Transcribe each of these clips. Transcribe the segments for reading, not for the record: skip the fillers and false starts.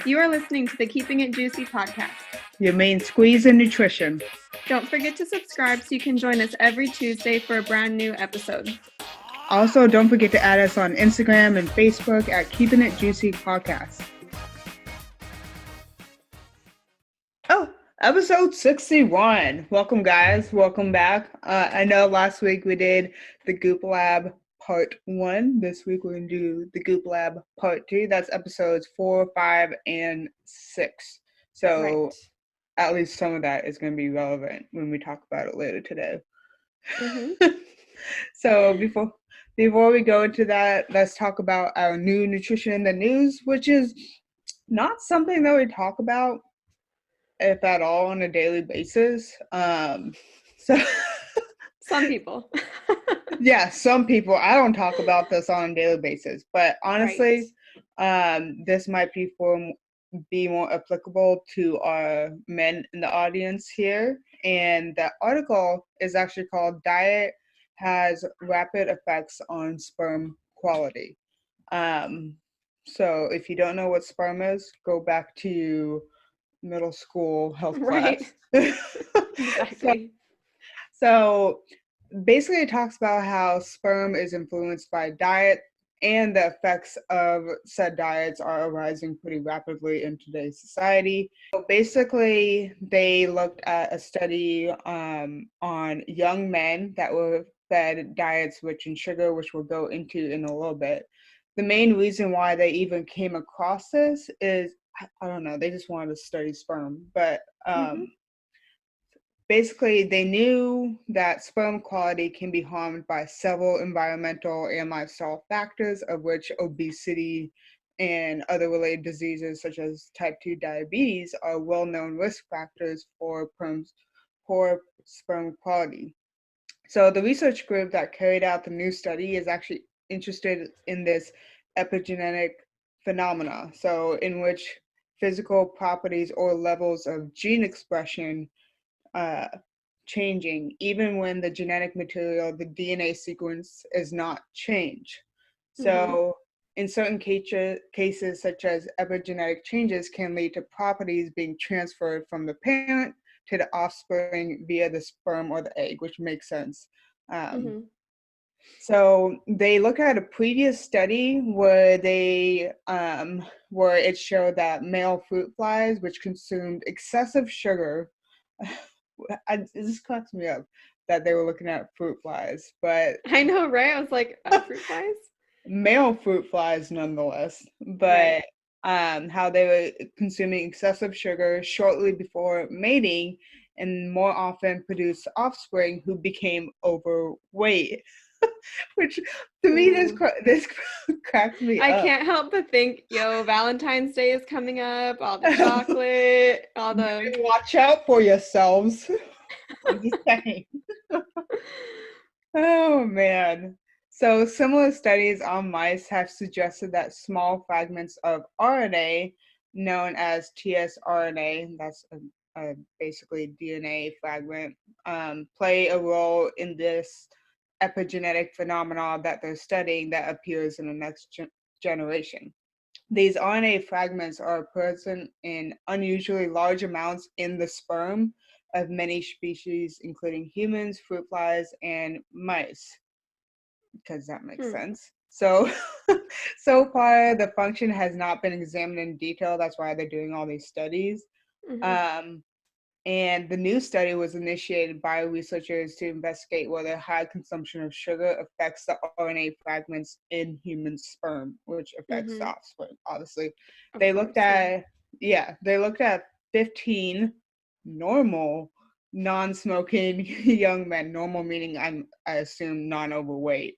You are listening to the Keeping It Juicy podcast. Your main squeeze in nutrition. Don't forget to subscribe so you can join us every Tuesday for a brand new episode. Also, don't forget to add us on Instagram and Facebook at Keeping It Juicy Podcast. Oh, episode 61. Welcome, guys. Welcome back. I know last week we did the Goop Lab Part 1. This week we're going to do the Goop Lab Part 2. That's episodes 4, 5, and 6. So Right. at least some of that is going to be relevant when we talk about it later today. Mm-hmm. So before we go into that, let's talk about our new nutrition in the news, which is not something that we talk about, if at all, on a daily basis. So Some people. yeah, some people. I don't talk about this on a daily basis, but honestly, this might be more applicable to our men in the audience here. And the article is actually called "Diet Has Rapid Effects on Sperm Quality." So if you don't know what sperm is, go back to middle school health class. Exactly. So basically it talks about how sperm is influenced by diet, and the effects of said diets are arising pretty rapidly in today's society. So basically they looked at a study on young men that were fed diets rich in sugar, which we'll go into in a little bit. The main reason why they even came across this is, I don't know, they just wanted to study sperm, but basically, they knew that sperm quality can be harmed by several environmental and lifestyle factors, of which obesity and other related diseases such as type 2 diabetes are well-known risk factors for poor sperm quality. So the research group that carried out the new study is actually interested in this epigenetic phenomena, so in which physical properties or levels of gene expression changing even when the genetic material, the DNA sequence, is not changed. So in certain cases, such as epigenetic changes can lead to properties being transferred from the parent to the offspring via the sperm or the egg, which makes sense. So they look at a previous study where where it showed that male fruit flies, which consumed excessive sugar, this cracks me up that they were looking at fruit flies, but I know, right? I was like, fruit flies? male fruit flies nonetheless. But how they were consuming excessive sugar shortly before mating and more often produced offspring who became overweight. Which to me, this cracks me I up. can't help but think, Valentine's Day is coming up, all the chocolate, all the... Watch out for yourselves. I'm just saying. Oh, man. So similar studies on mice have suggested that small fragments of RNA, known as tsRNA, that's basically DNA fragment, play a role in this epigenetic phenomena that they're studying that appears in the next generation. These RNA fragments are present in unusually large amounts in the sperm of many species, including humans, fruit flies, and mice, because that makes sense. So, so far, the function has not been examined in detail. That's why they're doing all these studies. And the new study was initiated by researchers to investigate whether high consumption of sugar affects the RNA fragments in human sperm, which affects the offspring, obviously. They looked at 15 normal, non-smoking young men, normal meaning I assume non-overweight.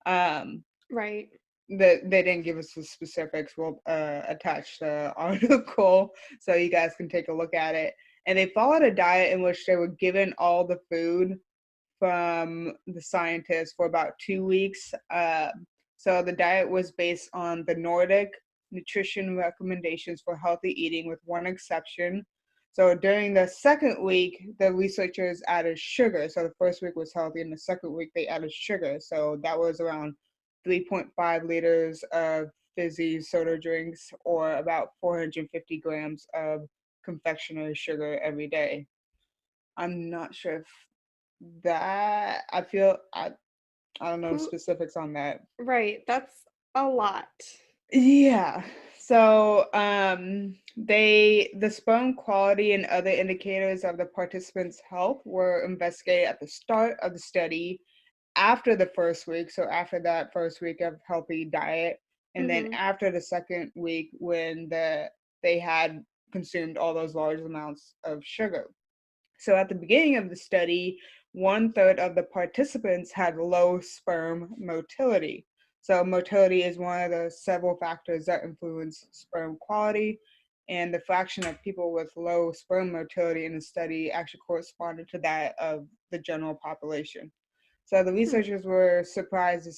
Right. They didn't give us the specifics. We'll attach the article so you guys can take a look at it. And they followed a diet in which they were given all the food from the scientists for about 2 weeks. So the diet was based on the Nordic nutrition recommendations for healthy eating, with one exception. So during the second week, the researchers added sugar. So the first week was healthy, and the second week they added sugar. So that was around 3.5 liters of fizzy soda drinks or about 450 grams of confectionery sugar every day. I'm not sure if that I don't know Who specifics on that. right, that's a lot. Yeah. So, the sperm quality and other indicators of the participants' health were investigated at the start of the study, after the first week, so after that first week of healthy diet, and then Mhm. after the second week when they had consumed all those large amounts of sugar. So at the beginning of the study, 1/3 of the participants had low sperm motility. So motility is one of the several factors that influence sperm quality, and the fraction of people with low sperm motility in the study actually corresponded to that of the general population. So the Hmm. researchers were surprised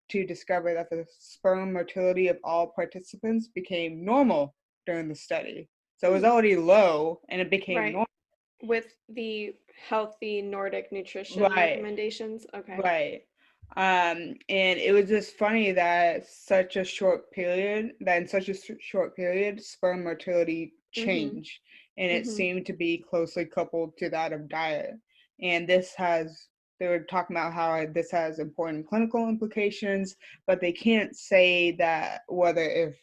to discover that the sperm motility of all participants became normal during the study. So it was Hmm. already low and it became Right. normal. With the healthy Nordic nutrition Right, recommendations. Okay. right. And it was just funny that in such a short period, sperm motility Mhm. changed, and it Mhm. seemed to be closely coupled to that of diet. And they were talking about how this has important clinical implications, but they can't say that whether if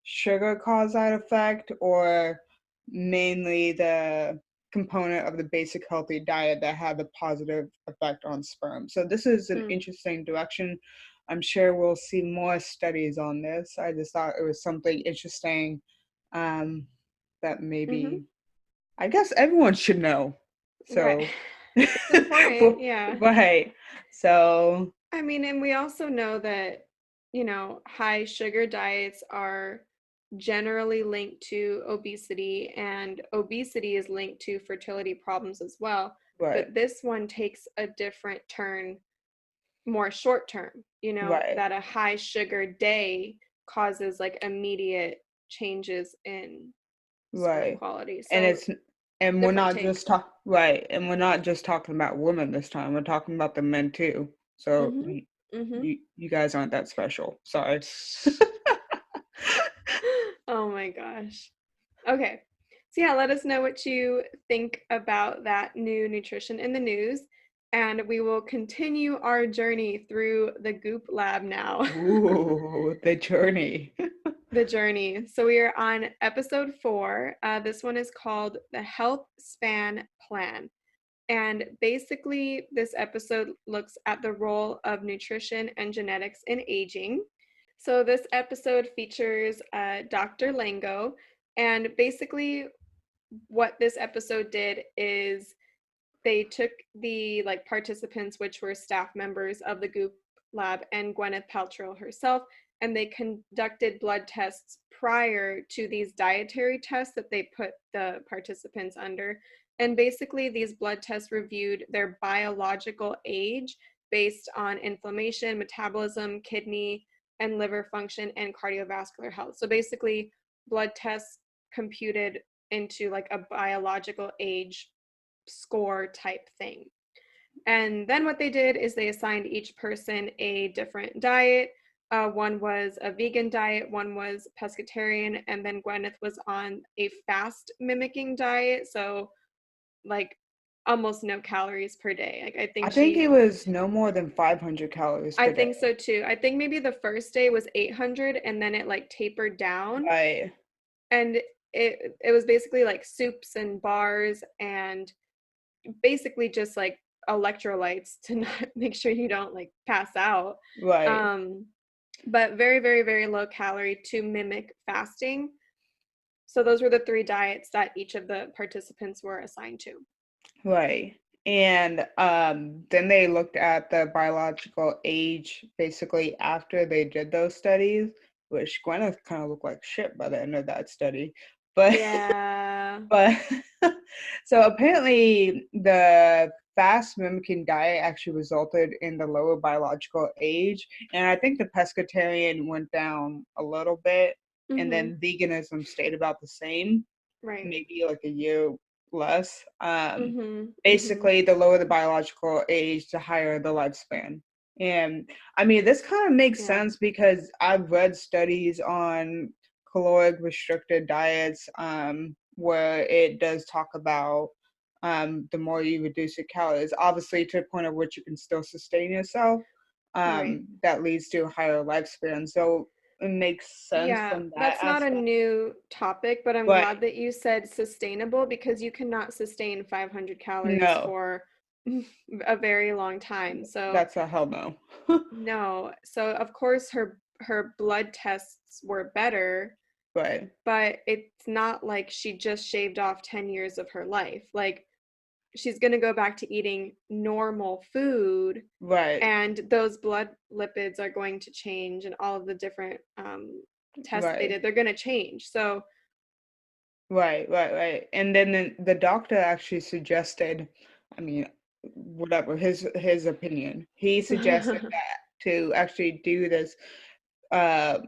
sugar caused that effect or mainly the component of the basic healthy diet that had the positive effect on sperm. So this is an Mm. interesting direction. I'm sure we'll see more studies on this. I just thought it was something interesting um, that Mhm. maybe I guess everyone should know. Right. So, It's important, yeah. right. So, I mean, and we also know that, high sugar diets are generally linked to obesity, and obesity is linked to fertility problems as well. right, But this one takes a different turn, more short term, right, that a high sugar day causes like immediate changes in sperm right. quality. And So, it's and we're different not take. just talk right, and we're not just talking about women this time. We're talking about the men too. So Mhm. Mhm. you guys aren't that special. Sorry. Oh my gosh. Okay. So, yeah, let us know what you think about that new nutrition in the news. And we will continue our journey through the Goop lab now. Ooh, the journey. The journey. So, we are on episode 4. This one is called the Health Span Plan. And basically, this episode looks at the role of nutrition and genetics in aging. So, this episode features Dr. Lango. And basically, what this episode did is they took the like participants, which were staff members of the Goop lab, and Gwyneth Paltrow herself, and they conducted blood tests prior to these dietary tests that they put the participants under. And basically, these blood tests reviewed their biological age based on inflammation, metabolism, kidney and liver function, and cardiovascular health. So basically, blood tests computed into like a biological age score type thing. And then what they did is they assigned each person a different diet. One was a vegan diet, one was pescatarian, and then Gwyneth was on a fast mimicking diet. So, like, almost no calories per day. Like, I think it was no more than 500 calories I per day. think so too. I think maybe the first day was 800 and then it like tapered down. Right, And it was basically like soups and bars and basically just like electrolytes to not make sure you don't like pass out. right, Um, but very, very, very low calorie to mimic fasting. So those were the 3 diets that each of the participants were assigned to. right. And then they looked at the biological age basically after they did those studies, which Gwyneth kind of looked like shit by the end of that study. But Yeah. but so apparently the fast mimicking diet actually resulted in the lower biological age, and I think the pescatarian went down a little bit, and Mm-hmm. then veganism stayed about the same, Right. maybe like a year less. Mm-hmm. Mm-hmm. Basically, the lower the biological age, the higher the lifespan. And I mean, this kind of makes Yeah. sense because I've read studies on caloric restricted diets, where it does talk about the more you reduce your calories, obviously to the point of which you can still sustain yourself, Right. that leads to a higher lifespan. So it makes sense Yeah, from that that's not a aspect. new topic, but I'm But glad that you said sustainable because you cannot sustain 500 calories no, for a very long time. So, that's a hell no. no. So, of course her blood tests were better, Right, but it's not like she just shaved off 10 years of her life. Like she's going to go back to eating normal food right, and those blood lipids are going to change and all of the different tests that they right. did, they're going to change. So, Right. And then the doctor actually suggested, I mean, whatever his opinion, he suggested that to actually do this, uh,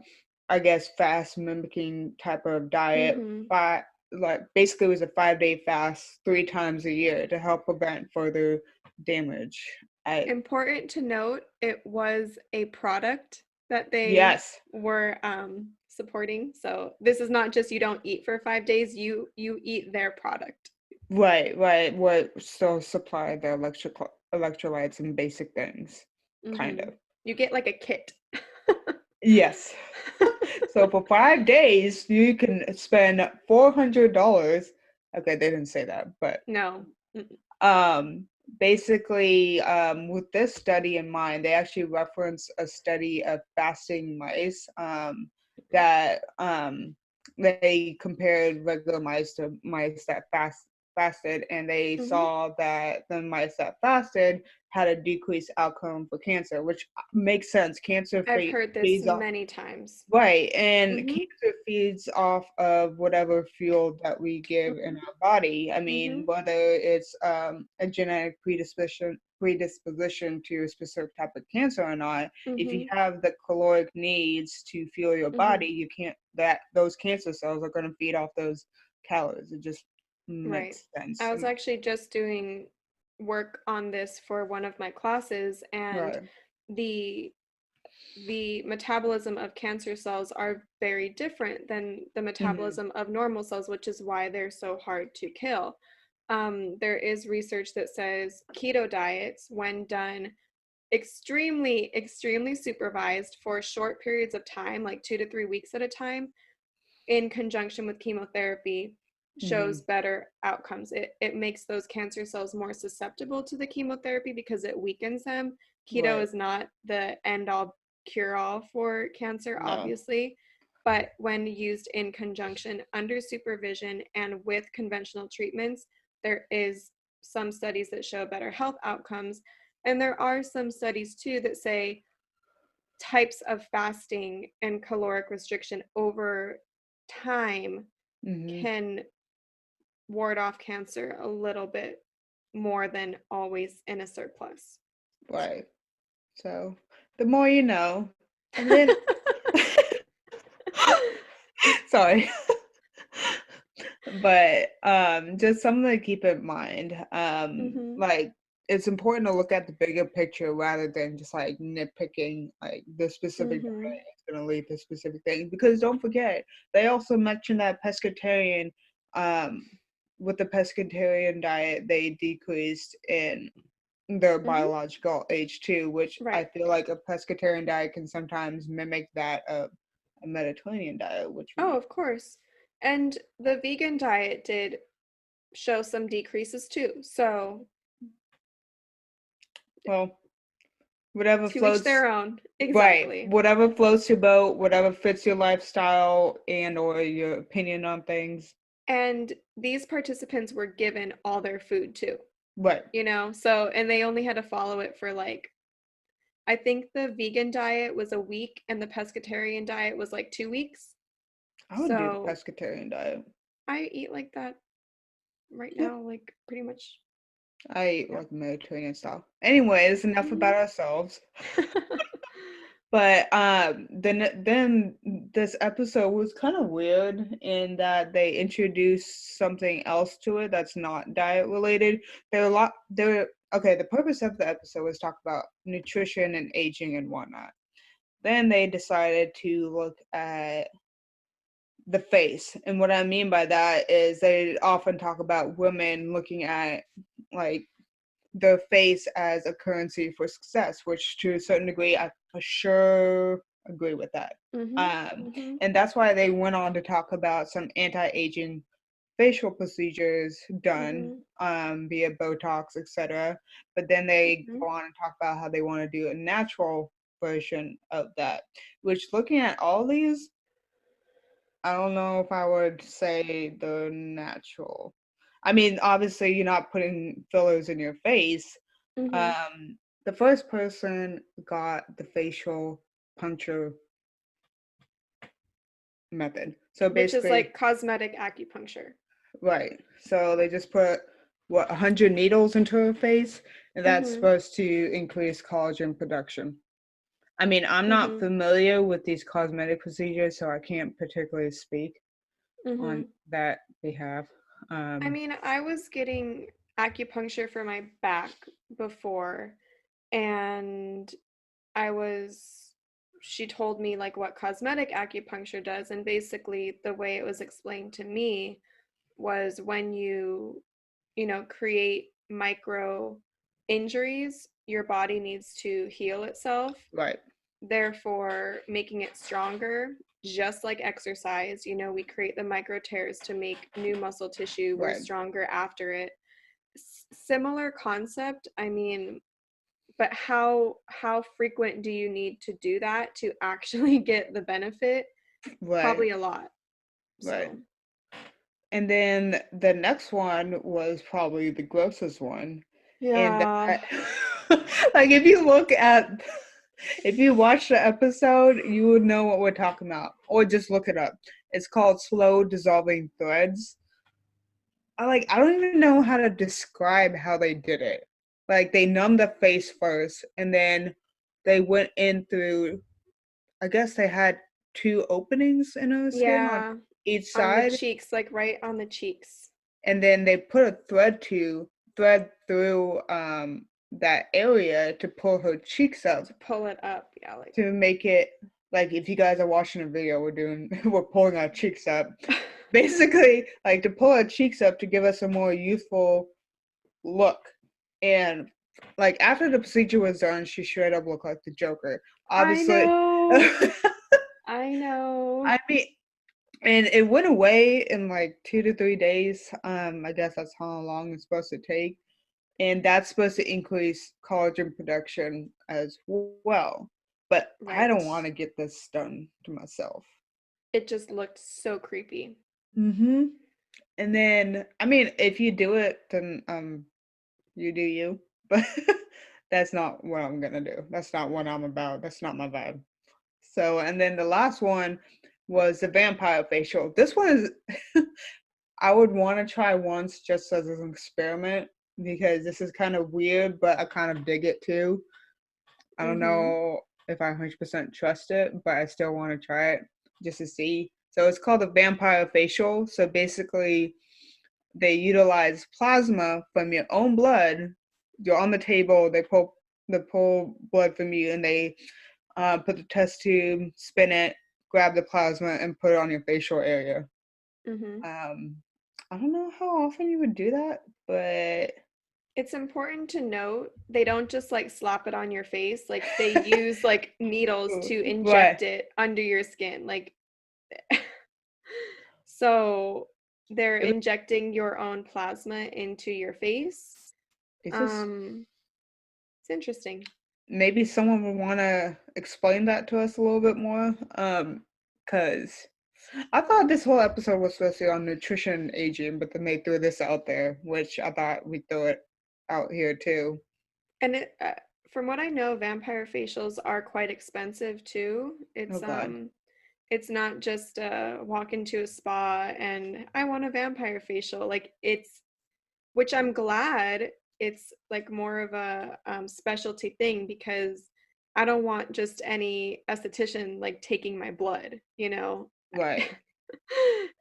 I guess fast mimicking type of diet, hmm but like basically it was a 5-day fast 3 times a year to help prevent further damage. I important to note, it was a product that they yes, were supporting. So this is not just you don't eat for 5 days, you eat their product. right. What still supply the electrolytes and basic things, kind hmm of. You get like a kit. Yes. So for 5 days, you can spend $400. Okay, they didn't say that, but No. Mm-mm. um, basically, with this study in mind, they actually reference a study of fasting mice, that they compared regular mice to mice that fasted, and they hmm saw that the mice that fasted had a decreased outcome for cancer, which makes sense. Cancer I've heard this feeds off. many times. Right, and hmm cancer feeds off of whatever fuel that we give in our body. I mean, hmm whether it's a genetic predisposition to a specific type of cancer or not, if you hmm have the caloric needs to fuel your body, hmm you can't that those cancer cells are going to feed off those calories. It just Right. makes sense. I was actually just doing work on this for one of my classes, and Right. the the metabolism of cancer cells are very different than the Mm-hmm. metabolism of normal cells, which is why they're so hard to kill. There is research that says keto diets, when done extremely supervised for short periods of time, like 2 to 3 weeks at a time, in conjunction with chemotherapy, Mm-hmm. shows better outcomes. It makes those cancer cells more susceptible to the chemotherapy because it weakens them. Keto Right. is not the end all cure all for cancer, No. obviously, but when used in conjunction under supervision and with conventional treatments, there is some studies that show better health outcomes. And there are some studies too that say types of fasting and caloric restriction over time Mm-hmm. can ward off cancer a little bit more than always in a surplus. Right. So the more you know, and then sorry. But just something to keep in mind. hmm Like it's important to look at the bigger picture rather than just like nitpicking like the specific hmm diet is gonna lead to specific things. Because don't forget, they also mentioned that pescatarian um with the pescatarian diet they decreased in their hmm biological age too, which I Right. feel like a pescatarian diet can sometimes mimic that of a Mediterranean diet, which would Oh, be of course. And the vegan diet did show some decreases too. So well, whatever to each floats. their own. Right. Exactly. Whatever floats your boat, whatever fits your lifestyle and or your opinion on things. And these participants were given all their food too, Right. so, and they only had to follow it for like, I think the vegan diet was a week and the pescatarian diet was like 2 weeks. I would do the So pescatarian diet. I eat like that right Yep. now, like pretty much. I eat Yeah. like Mediterranean style. Anyways, enough about Mhm. ourselves. But then this episode was kind of weird in that they introduced something else to it that's not diet related. There are a lot there okay, the purpose of the episode was talk about nutrition and aging and whatnot. Then they decided to look at the face. And what I mean by that is they often talk about women looking at like their face as a currency for success, which to a certain degree I for sure agree with that. Mhm. Um, Mhm. and that's why they went on to talk about some anti-aging facial procedures done Mhm. via Botox, etc. But then they Mhm. go on and talk about how they want to do a natural version of that. Which looking at all these, I don't know if I would say they're natural. I mean, obviously, you're not putting fillers in your face. Mhm. The first person got the facial puncture method. So Which is basically, like cosmetic acupuncture. right. So they just put what 100 needles into her face, and that's Mhm. supposed to increase collagen production. I mean, I'm not Mhm. familiar with these cosmetic procedures, so I can't particularly speak on Mhm. that behalf. I Um, mean, I was getting acupuncture for my back before, and I was she told me like what cosmetic acupuncture does, and basically the way it was explained to me was when you create micro injuries, your body needs to heal itself, right, therefore making it stronger. Just like exercise, we create the micro tears to make new muscle tissue. We're right, stronger after it. Similar concept. I mean, but how frequent do you need to do that to actually get the benefit? right, Probably a lot. right. So, And then the next one was probably the grossest one. And yeah. that, like, if you look at, if you watch the episode, you would know what we're talking about, or just look it up. It's called Slow Dissolving Threads. I don't even know how to describe how they did it. Like, they numbed the face first, and then they went in through, I guess they had two openings in her skin on Yeah, each on the side, cheeks, like right on the cheeks and then they put a thread through that area to pull her cheeks up to pull it up. Yeah, like to make it like if you guys are watching a video we're pulling our cheeks up basically like to pull our cheeks up to give us a more youthful look. And like after the procedure was done, she straight up looked like the Joker, I obviously. know. I know. I mean, and it went away in like 2 to 3 days. I guess that's how long it's supposed to take, and that's supposed to increase collagen production as well. But I Right. don't want to get this done to myself. It just looked so creepy. Mm-hmm. And then, I mean, if you do it, then you do you. But that's not what I'm gonna do. That's not what I'm about. That's not my vibe. So, and then the last one was the vampire facial. This one is I would want to try once just as an experiment because this is kind of weird, but I kind of dig it too. I don't Mhm. know if I 100% trust it, but I still want to try it just to see. So it's called a vampire facial. So basically, they utilize plasma from your own blood. You're on the table. They pull blood from you, and they put the test tube, spin it, grab the plasma, and put it on your facial area. Mhm. Um, I don't know how often you would do that, but It's important to note they don't just like slap it on your face. Like they use like needles to right. inject it under your skin. Like so they're It was, injecting your own plasma into your face. it's just Um it's interesting. maybe someone would want to explain that to us a little bit more. Because I thought this whole episode was supposed to be on nutrition and aging, but then they threw this out there, which I thought we'd throw it out here too. And from what I know, vampire facials are quite expensive too. Oh God. It's not just walk into a spa and I want a vampire facial. Like it's which I'm glad it's like more of a specialty thing because I don't want just any esthetician like taking my blood, Right.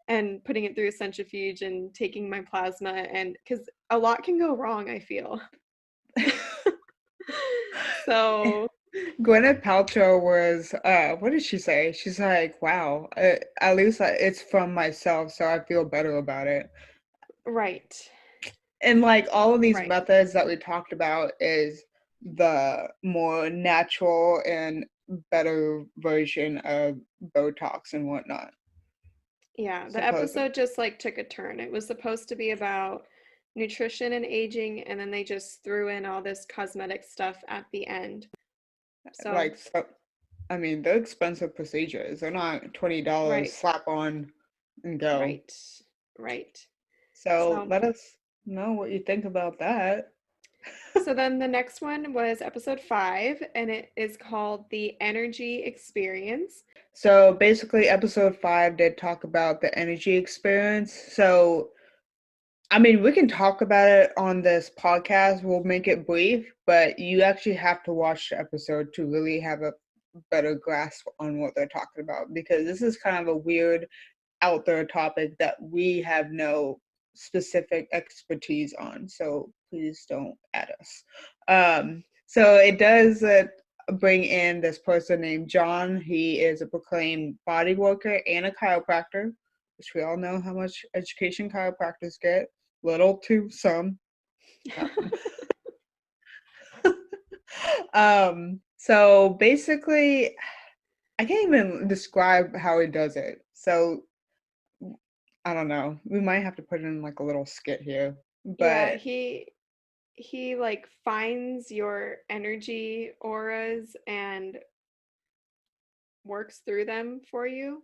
and putting it through a centrifuge and taking my plasma and because a lot can go wrong, I feel. So, Gwyneth Paltrow was, what did she say? She's like, wow, at least it's from myself, so I feel better about it. right, And like all of these right. methods that we talked about is the more natural and better version of Botox and whatnot, Yeah, the supposedly. episode just like took a turn. It was supposed to be about nutrition and aging, and then they just threw in all this cosmetic stuff at the end. So, Like, so, I mean, they're expensive procedures. They're not $20 right, slap on and go. right, right. So So, let us know what you think about that. so then the next one was episode 5, and it is called The Energy Experience. So basically, episode 5 did talk about the energy experience. So, I mean, we can talk about it on this podcast. We'll make it brief, but you actually have to watch the episode to really have a better grasp on what they're talking about because this is kind of a weird out there topic that we have no specific expertise on. So please don't add us. So it does bring in this person named John. He is a proclaimed body worker and a chiropractor, which we all know how much education chiropractors get. Little to some. Um, so basically, I can't even describe how he does it. So I don't know. We might have to put in like a little skit here. Yeah, But he like finds your energy auras and works through them for you.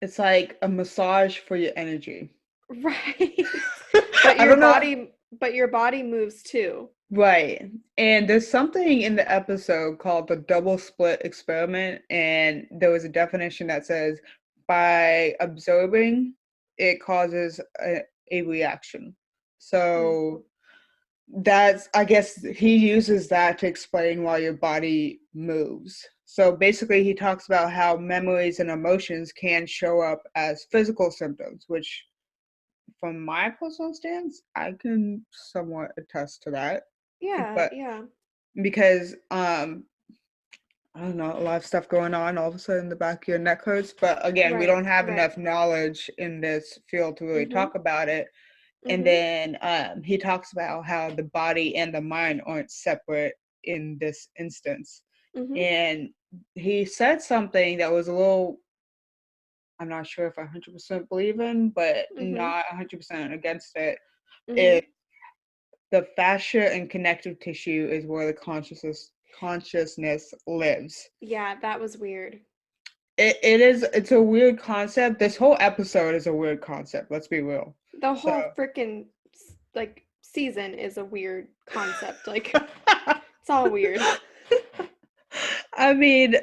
it's like a massage for your energy. Right. I don't know. But your body moves too. Right. And there's something in the episode called the double split experiment. And there was a definition that says by absorbing, it causes a reaction. Mm. So that's, I guess he uses that to explain why your body moves. So basically, he talks about how memories and emotions can show up as physical symptoms, which from my personal stance, I can somewhat attest to that. Yeah, But yeah. because I don't know, a lot of stuff going on, all of a sudden the back of your neck hurts. But again, we Right, don't have right. enough knowledge in this field to really Mhm. talk about it. And Mhm. then he talks about how the body and the mind aren't separate in this instance. Mhm. And he said something that was a little, I'm not sure if I 100% believe in, but Mhm. not 100% against it. Mhm. It the fascia and connective tissue is where the consciousness lives. Yeah, that was weird. It's a weird concept. This whole episode is a weird concept, let's be real. The So whole freaking like season is a weird concept. Like it's all weird. I mean,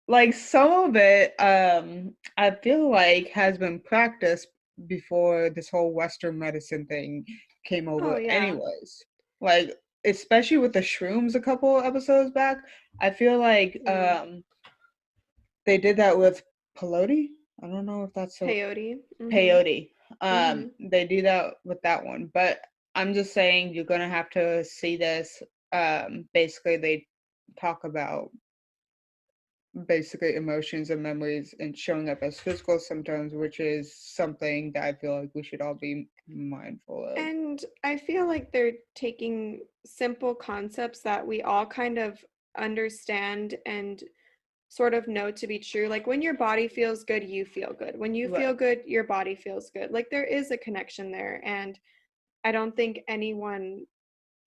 like some of it, I feel like has been practiced before this whole Western medicine thing came Oh over, yeah. anyways. Like, especially with the shrooms a couple episodes back, I feel like Yeah. they did that with peyote. I don't know if that's a Peyote. Mhm. peyote. Mhm. They do that with that one, but I'm just saying you're gonna have to see this. Basically, they talk about basically emotions and memories and showing up as physical symptoms, which is something that I feel like we should all be mindful of. And I feel like they're taking simple concepts that we all kind of understand and sort of know to be true. Like when your body feels good, you feel good. When you Right, feel good, your body feels good. Like there is a connection there. And I don't think anyone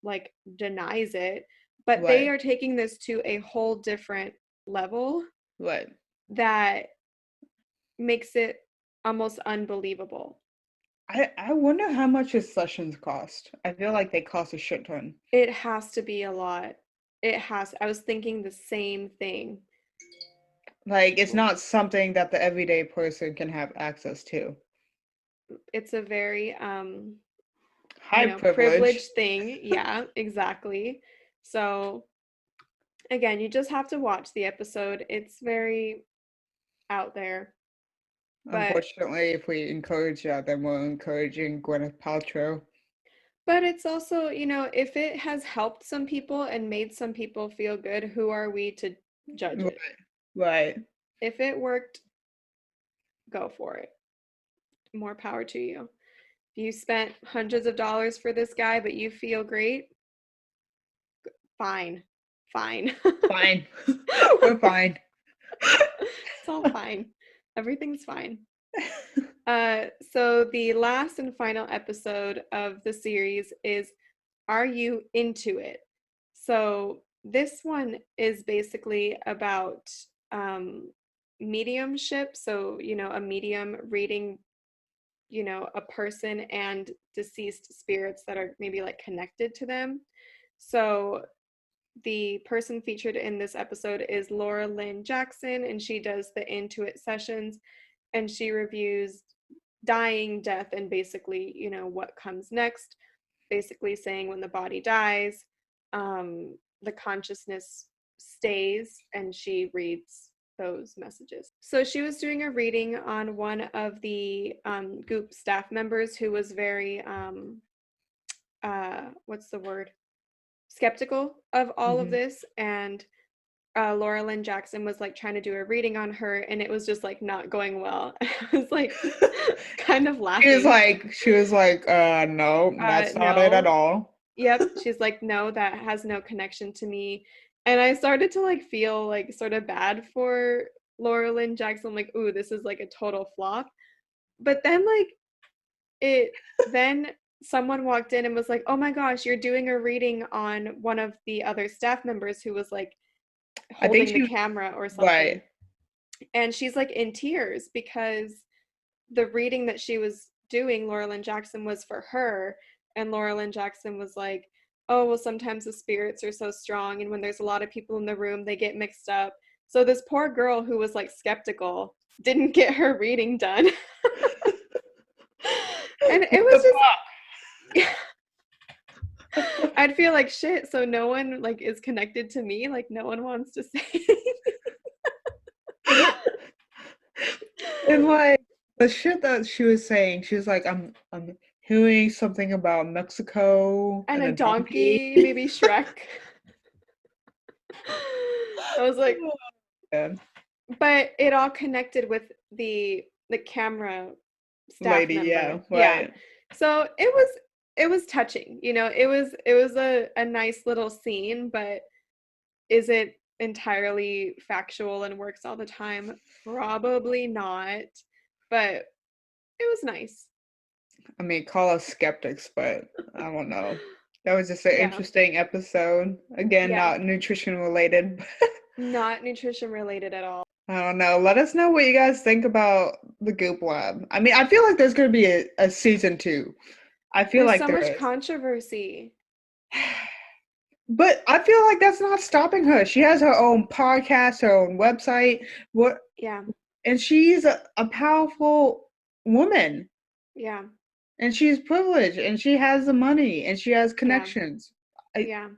like denies it, but they right, are taking this to a whole different level right. that makes it almost unbelievable. I wonder how much his sessions cost. I feel like they cost a shit ton. It has to be a lot. It has. I was thinking the same thing. Like, it's not something that the everyday person can have access to. It's a very High privilege. privileged thing. Yeah, exactly. So again, you just have to watch the episode. It's very out there. But Unfortunately, if we encourage that, then we're encouraging Gwyneth Paltrow. But it's also, if it has helped some people and made some people feel good, who are we to judge Right. it? Right. If it worked, go for it. More power to you. If you spent hundreds of dollars for this guy, but you feel great, fine. Fine. Fine. We're fine. It's all fine. Everything's fine. So the last and final episode of the series is Are You Into It? So this one is basically about mediumship. So, a medium reading, a person and deceased spirits that are maybe like connected to them. So the person featured in this episode is Laurel and Jackson, and she does the Intuit sessions, and she reviews dying, death, and basically, what comes next. Basically, saying when the body dies, the consciousness stays, and she reads those messages. So she was doing a reading on one of the Goop staff members who was very, what's the word? Skeptical of all of Mhm. this, and Laurel and Jackson was like trying to do a reading on her, and it was just like not going well. I was like kind of laughing. She was like, no, that's not it at No. all. Yep. She's like, no, that has no connection to me. And I started to like feel like sort of bad for Laurel and Jackson, like, ooh, this is like a total flop. But then like it then someone walked in and was like, oh my gosh, you're doing a reading on one of the other staff members who was like I think holding the she camera or right. something. And she's like in tears because the reading that she was doing, Laurel and Jackson, was for her. And Laurel and Jackson was like, oh, well, sometimes the spirits are so strong. And when there's a lot of people in the room, they get mixed up. So this poor girl who was like skeptical didn't get her reading done. And it What was the just, fuck? yeah, I'd feel like shit. So no one like is connected to me. Like no one wants to say. And like the shit that she was saying, she was like, I'm hearing something about Mexico And and a a donkey. donkey, maybe Shrek. I was like, Yeah. but it all connected with the camera staff Lady, yeah, member. Yeah. right. So it was touching, it was a nice little scene, but is it entirely factual and works all the time? Probably not. But it was nice. I mean, call us skeptics, but I don't know. That was just an Yeah. interesting episode. Again, Yeah. not nutrition related. Not nutrition related at all. I don't know. Let us know what you guys think about the Goop Lab. I mean, I feel like there's going to be a season two. I feel There's like so there much is. controversy. But I feel like that's not stopping her. She has her own podcast, her own website. What Yeah. and she's a powerful woman. Yeah. And she's privileged and she has the money and she has Yeah. connections. I Yeah.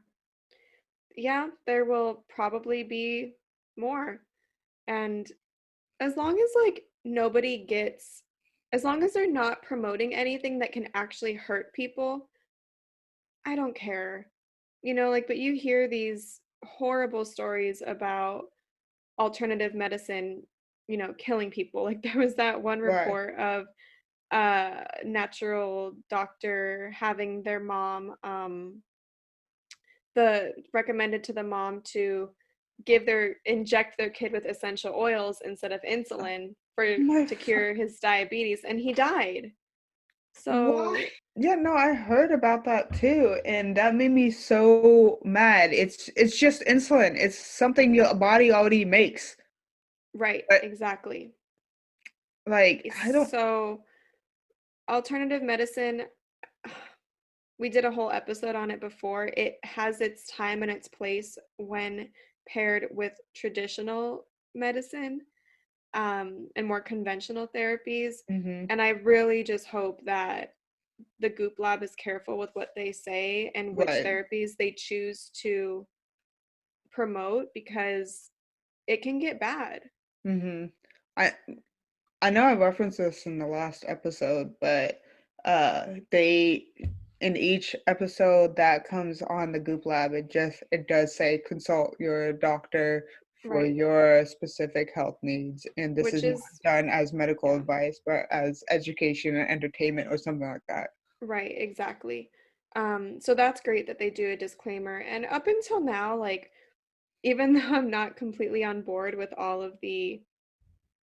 Yeah, there will probably be more. And as long as like nobody gets, as long as they're not promoting anything that can actually hurt people, I don't care. Like, but you hear these horrible stories about alternative medicine, killing people. Like there was that one right. report of a natural doctor having their mom recommended to the mom to inject their kid with essential oils instead of insulin for My to cure his diabetes, and he died. What? So Yeah, no, I heard about that too, and that made me so mad. It's just insulin. It's something your body already makes. right, But exactly. like, I don't So alternative medicine, we did a whole episode on it before. It has its time and its place when paired with traditional medicine, and more conventional therapies. Mhm. And I really just hope that the Goop Lab is careful with what they say and which Right. therapies they choose to promote, because it can get bad. Mhm. I I know I referenced this in the last episode, but they in each episode that comes on the Goop Lab, it does say consult your doctor for Right. your specific health needs. And this Which is not is, done as medical yeah, advice, but as education and entertainment or something like that. right, exactly. So that's great that they do a disclaimer. And up until now, like, even though I'm not completely on board with all of the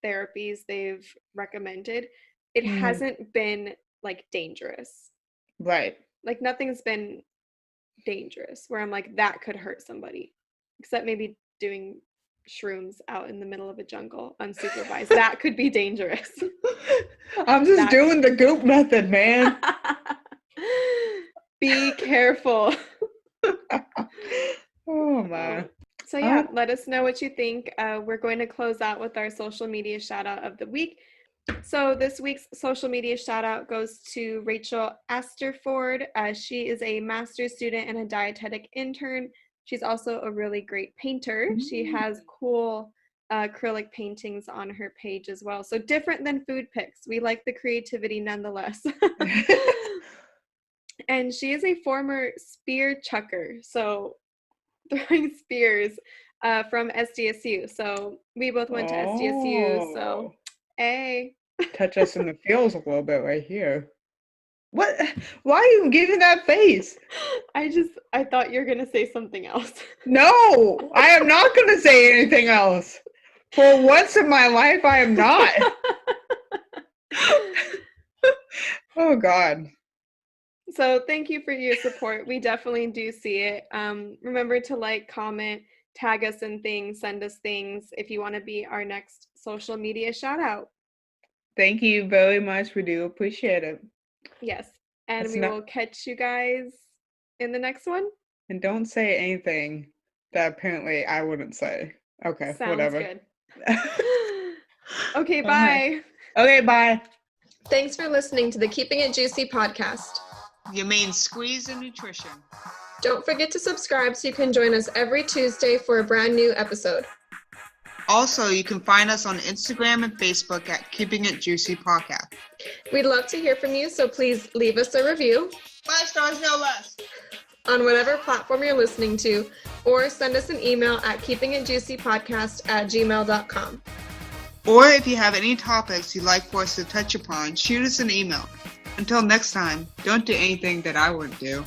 therapies they've recommended, it Mhm. hasn't been like dangerous. Right. Like nothing's been dangerous where I'm like, that could hurt somebody, except maybe doing shrooms out in the middle of a jungle unsupervised. That could be dangerous. I'm just That doing the Goop method, man. be careful. Oh Oh. man. So Uh, yeah, let us know what you think. We're going to close out with our social media shout out of the week. So this week's social media shout out goes to Rachel Asterford. She is a master's student and a dietetic intern. She's also a really great painter. She has cool acrylic paintings on her page as well. So different than food pics. We like the creativity nonetheless. And she is a former spear chucker. So throwing spears from SDSU. So we both went to SDSU. So, oh, hey. touch us in the feels a little bit right here. What? Why are you giving that face? I thought you were gonna say something else. No, I am not going to say anything else. For once in my life, I am not. Oh, God. So thank you for your support. We definitely do see it. Remember to like, comment, tag us in things, send us things if you want to be our next social media shout out. Thank you very much. We do appreciate it. Yes. And That's we not, will catch you guys in the next one. and don't say anything that apparently I wouldn't say. Okay, Sounds whatever. good. Okay, All right. bye. Okay, bye. Thanks for listening to the Keeping It Juicy podcast. Your main squeeze in nutrition. Don't forget to subscribe so you can join us every Tuesday for a brand new episode. Also, you can find us on Instagram and Facebook at Keeping It Juicy Podcast. We'd love to hear from you, so please leave us a review 5 stars, no less. on whatever platform you're listening to, or send us an email at keepingitjuicypodcast@gmail.com. Or if you have any topics you'd like for us to touch upon, shoot us an email. Until next time, don't do anything that I wouldn't do.